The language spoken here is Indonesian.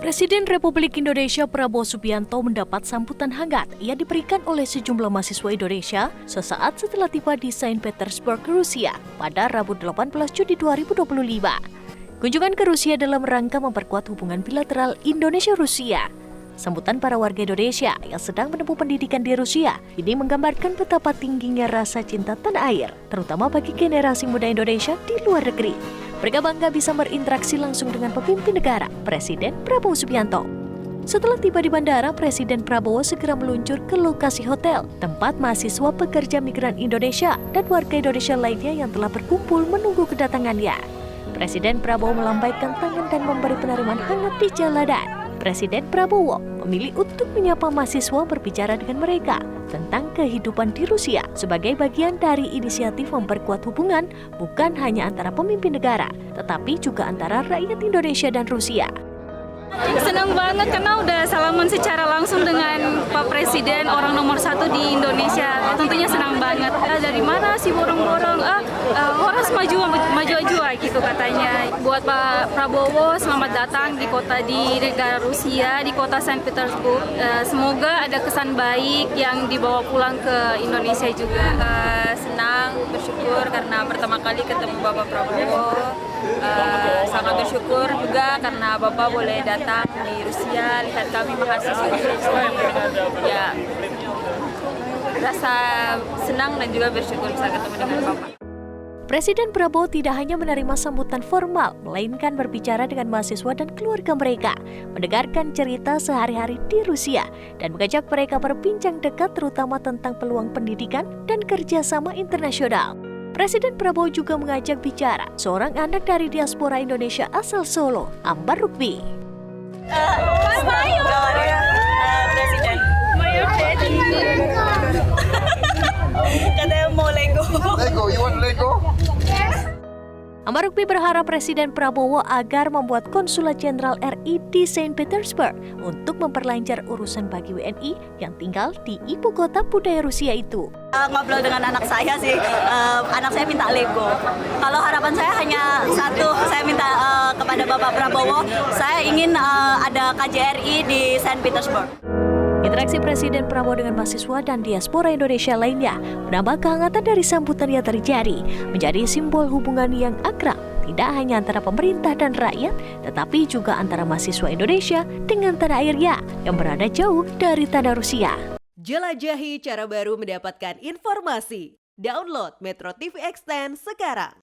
Presiden Republik Indonesia Prabowo Subianto mendapat sambutan hangat yang diberikan oleh sejumlah mahasiswa Indonesia sesaat setelah tiba di Saint Petersburg, Rusia pada Rabu 18 Juni 2025. Kunjungan ke Rusia dalam rangka memperkuat hubungan bilateral Indonesia-Rusia. Sambutan para warga Indonesia yang sedang menempuh pendidikan di Rusia ini menggambarkan betapa tingginya rasa cinta tanah air, terutama bagi generasi muda Indonesia di luar negeri. Mereka bangga bisa berinteraksi langsung dengan pemimpin negara, Presiden Prabowo Subianto. Setelah tiba di bandara, Presiden Prabowo segera meluncur ke lokasi hotel, tempat mahasiswa pekerja migran Indonesia dan warga Indonesia lainnya yang telah berkumpul menunggu kedatangannya. Presiden Prabowo melambaikan tangan dan memberi penerimaan hangat di jalanan. Presiden Prabowo memilih untuk menyapa mahasiswa berbicara dengan mereka tentang kehidupan di Rusia sebagai bagian dari inisiatif memperkuat hubungan bukan hanya antara pemimpin negara, tetapi juga antara rakyat Indonesia dan Rusia. Senang banget karena udah salaman secara langsung dengan Pak Presiden, orang nomor 1 di Indonesia. Tentunya senang banget. Dari mana sih borong-borong? Harus maju aja gitu katanya. Buat Pak Prabowo, selamat datang di negara Rusia, di kota Saint Petersburg. Semoga ada kesan baik yang dibawa pulang ke Indonesia juga. Senang, bersyukur karena pertama kali ketemu Bapak Prabowo. Sangat bersyukur juga karena Bapak boleh datang di Rusia, lihat kami mahasiswa di sini. Ya, rasa senang dan juga bersyukur bisa ketemu dengan Bapak. Presiden Prabowo tidak hanya menerima sambutan formal, melainkan berbicara dengan mahasiswa dan keluarga mereka, mendengarkan cerita sehari-hari di Rusia, dan mengajak mereka berbincang dekat terutama tentang peluang pendidikan dan kerjasama internasional. Presiden Prabowo juga mengajak bicara seorang anak dari diaspora Indonesia asal Solo, Ambar Rukmi. Presiden. Katanya mau Lego. Lego, you want Lego? Ambar Rukmi berharap Presiden Prabowo agar membuat Konsulat Jenderal RI di Saint Petersburg untuk memperlancar urusan bagi WNI yang tinggal di ibu kota budaya Rusia itu. Ngobrol dengan anak saya sih, anak saya minta Lego. Kalau harapan saya hanya satu, saya minta kepada Bapak Prabowo, saya ingin ada KJRI di Saint Petersburg. Interaksi Presiden Prabowo dengan mahasiswa dan diaspora Indonesia lainnya menambah kehangatan dari sambutan yang terjadi, menjadi simbol hubungan yang akrab, tidak hanya antara pemerintah dan rakyat, tetapi juga antara mahasiswa Indonesia dengan tanah airnya yang berada jauh dari tanah Rusia. Jelajahi cara baru mendapatkan informasi. Download Metro TV Extend sekarang.